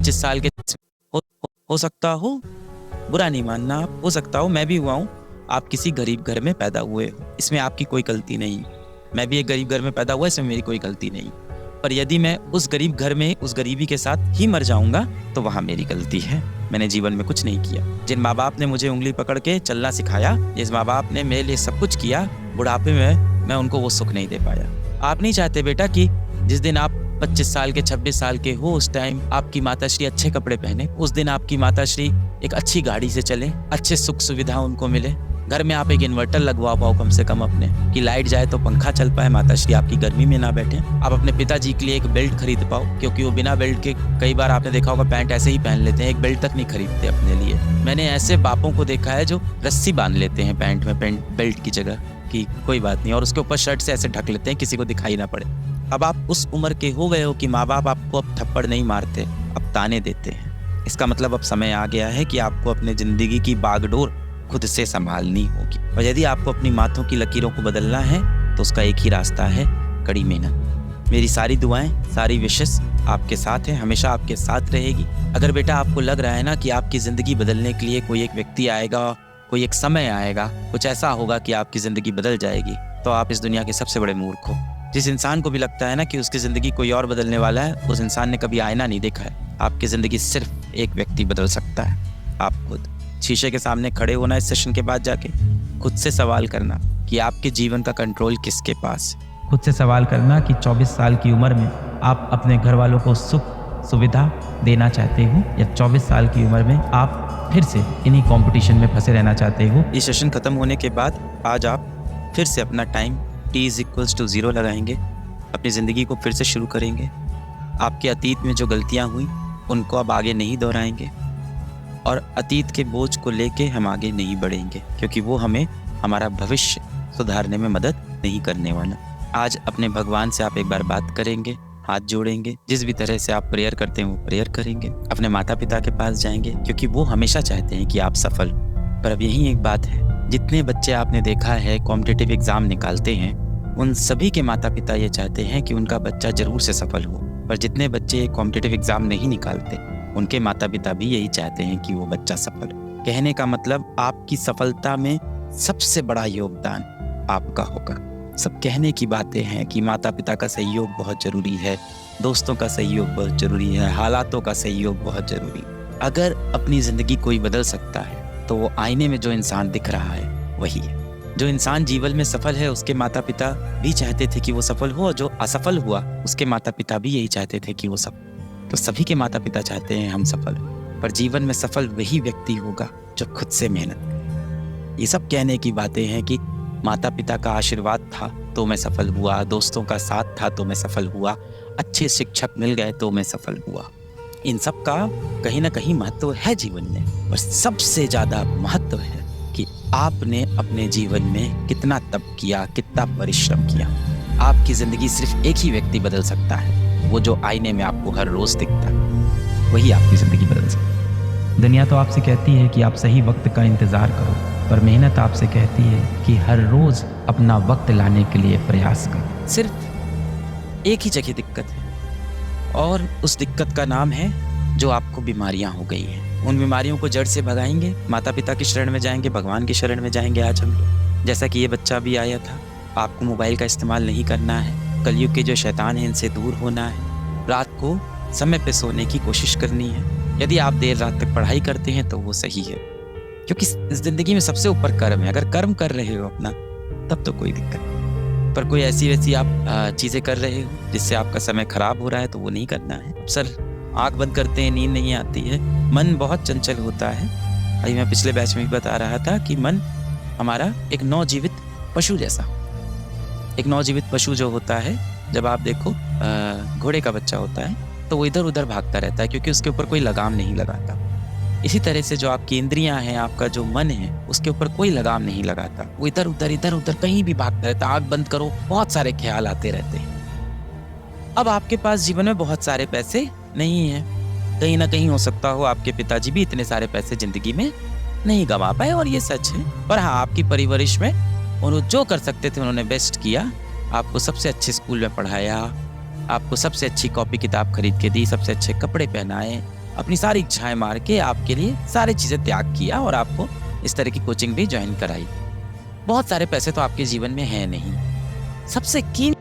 25 साल के हो सकता हो, बुरा नहीं मानना आप, हो सकता हो मैं भी हुआ हूँ, आप किसी गरीब घर में पैदा हुए हो, इसमें आपकी कोई गलती नहीं। मैं भी एक गरीब घर में पैदा हुआ, इसमें मेरी कोई गलती नहीं। पर यदि मैं उस गरीब घर में उस गरीबी के साथ ही मर जाऊंगा तो वहां मेरी गलती है। मैंने जीवन में कुछ नहीं किया। जिन माँ बाप ने मुझे उंगली पकड़ के चलना सिखाया, जिस माँ बाप ने मेरे लिए सब कुछ किया, बुढ़ापे में मैं उनको वो सुख नहीं दे पाया। आप नहीं चाहते बेटा कि जिस दिन आप 25 साल के 26 साल के हो, उस टाइम आपकी माताश्री अच्छे कपड़े पहने, उस दिन आपकी माताश्री एक अच्छी गाड़ी से चले, अच्छे सुख सुविधा उनको मिले, घर में आप एक इन्वर्टर लगवा पाओ कम से कम अपने, कि लाइट जाए तो पंखा चल पाए, माताश्री आपकी गर्मी में ना बैठे। आप अपने पिताजी के लिए एक बेल्ट खरीद पाओ, क्योंकि वो बिना बेल्ट के कई बार आपने देखा होगा पैंट ऐसे ही पहन लेते हैं, एक बेल्ट तक नहीं खरीदते अपने लिए। मैंने ऐसे बापों को देखा है जो रस्सी बांध लेते हैं पैंट में, बेल्ट की जगह, कि कोई बात नहीं, और उसके ऊपर शर्ट से ऐसे ढक लेते हैं किसी को दिखाई ना पड़े। अब आप उस उम्र के हो गए हो कि माँ बाप आपको अब थप्पड़ नहीं मारते, अब ताने देते हैं। इसका मतलब अब समय आ गया है कि आपको अपने जिंदगी की बागडोर खुद से संभालनी होगी। और यदि आपको अपनी माथों की लकीरों को बदलना है तो उसका एक ही रास्ता है, कड़ी मेहनत। मेरी सारी दुआएं, सारी विशेष आपके साथ है, हमेशा आपके साथ रहेगी। अगर बेटा आपको लग रहा है ना कि आपकी जिंदगी बदलने के लिए कोई एक व्यक्ति आएगा, कोई एक समय आएगा, कुछ ऐसा होगा कि आपकी जिंदगी बदल जाएगी, तो आप इस दुनिया के सबसे बड़े मूर्ख हो। जिस इंसान को भी लगता है ना कि उसकी जिंदगी कोई और बदलने वाला है, उस इंसान ने कभी आईना नहीं देखा है। आपकी जिंदगी सिर्फ एक व्यक्ति बदल सकता है, आप खुद। शीशे के सामने खड़े होना इस सेशन के बाद जाके, खुद से सवाल करना कि आपके जीवन का कंट्रोल किसके पास है। खुद से सवाल करना कि 24 साल की उम्र में आप अपने घर वालों को सुख सुविधा देना चाहते हो, या 24 साल की उम्र में आप फिर से इन्हीं कंपटीशन में फंसे रहना चाहते हो। इस सेशन खत्म होने के बाद आज आप फिर से अपना टाइम t=0 लगाएंगे, अपनी ज़िंदगी को फिर से शुरू करेंगे। आपके अतीत में जो गलतियां हुई उनको अब आगे नहीं दोहराएंगे, और अतीत के बोझ को लेके हम आगे नहीं बढ़ेंगे, क्योंकि वो हमें हमारा भविष्य सुधारने में मदद नहीं करने वाला। आज अपने भगवान से आप एक बार बात करेंगे, हाथ जोड़ेंगे, जिस भी तरह से आप प्रेयर करते हैं वो प्रेयर करेंगे, अपने माता पिता के पास जाएंगे, क्योंकि वो हमेशा चाहते हैं कि आप सफल हो। पर अब यही एक बात है, जितने बच्चे आपने देखा है कॉम्पिटिटिव एग्जाम निकालते हैं, उन सभी के माता पिता ये चाहते हैं कि उनका बच्चा जरूर से सफल हो। पर जितने बच्चे कॉम्पिटिटिव एग्जाम नहीं निकालते, उनके माता पिता भी यही चाहते हैं कि वो बच्चा सफल हो। कहने का मतलब आपकी सफलता में सबसे बड़ा योगदान आपका होगा। सब कहने की बातें हैं कि माता पिता का सहयोग बहुत जरूरी है, दोस्तों का सहयोग बहुत जरूरी है, हालातों का सहयोग बहुत जरूरी। अगर अपनी जिंदगी कोई बदल सकता है तो वो आईने में जो इंसान दिख रहा है वही है। जो इंसान जीवन में सफल है उसके माता पिता भी चाहते थे कि वो सफल हो, और जो असफल हुआ उसके माता पिता भी यही चाहते थे कि वो सफल। तो सभी के माता पिता चाहते हैं हम सफल हो, पर जीवन में सफल वही व्यक्ति होगा जो खुद से मेहनत करे। ये सब कहने की बातें हैं कि माता पिता का आशीर्वाद था तो मैं सफल हुआ, दोस्तों का साथ था तो मैं सफल हुआ, अच्छे शिक्षक मिल गए तो मैं सफल हुआ। इन सब का कहीं ना कहीं महत्व है जीवन में, और सबसे ज्यादा महत्व है कि आपने अपने जीवन में कितना तप किया, कितना परिश्रम किया। आपकी जिंदगी सिर्फ एक ही व्यक्ति बदल सकता है, वो जो आईने में आपको हर रोज दिखता है, वही आपकी जिंदगी बदल सकता है। दुनिया तो आपसे कहती है कि आप सही वक्त का इंतजार करो, पर मेहनत आपसे कहती है कि हर रोज अपना वक्त लाने के लिए प्रयास करो। सिर्फ एक ही जगह दिक्कत है, और उस दिक्कत का नाम है जो आपको बीमारियां हो गई हैं। उन बीमारियों को जड़ से भगाएंगे, माता पिता की शरण में जाएंगे, भगवान की शरण में जाएंगे। आज हम लोग, जैसा कि ये बच्चा भी आया था, आपको मोबाइल का इस्तेमाल नहीं करना है, कलयुग के जो शैतान हैं इनसे दूर होना है, रात को समय पे सोने की कोशिश करनी है। यदि आप देर रात तक पढ़ाई करते हैं तो वो सही है, क्योंकि इस जिंदगी में सबसे ऊपर कर्म है। अगर कर्म कर रहे हो अपना तब तो कोई दिक्कत नहीं, पर कोई ऐसी वैसी आप चीज़ें कर रहे हो जिससे आपका समय खराब हो रहा है तो वो नहीं करना है। सर आंख बंद करते हैं, नींद नहीं आती है, मन बहुत चंचल होता है। अभी मैं पिछले बैच में भी बता रहा था कि मन हमारा एक नवजीवित पशु जैसा, एक नवजीवित पशु जो होता है, जब आप देखो घोड़े का बच्चा होता है तो वो इधर उधर भागता रहता है, क्योंकि उसके ऊपर कोई लगाम नहीं लगाता। इसी तरह से जो आपकी इंद्रियां हैं, आपका जो मन है, उसके ऊपर कोई लगाम नहीं लगाता, वो इधर उधर कहीं भी भागता रहता है। आँख बंद करो, बहुत सारे ख्याल आते रहते हैं। अब आपके पास जीवन में बहुत सारे पैसे नहीं है, कहीं ना कहीं हो सकता हो आपके पिताजी भी इतने सारे पैसे जिंदगी में नहीं कमा पाए, और ये सच है। पर हाँ, आपकी परवरिश में उन्होंने जो कर सकते थे उन्होंने बेस्ट किया। आपको सबसे अच्छे स्कूल में पढ़ाया, आपको सबसे अच्छी कॉपी किताब खरीद के दी, सबसे अच्छे कपड़े पहनाए, अपनी सारी इच्छाएं मार के आपके लिए सारी चीजें त्याग किया और आपको इस तरह की कोचिंग भी ज्वाइन कराई। बहुत सारे पैसे तो आपके जीवन में है नहीं। सबसे कीमती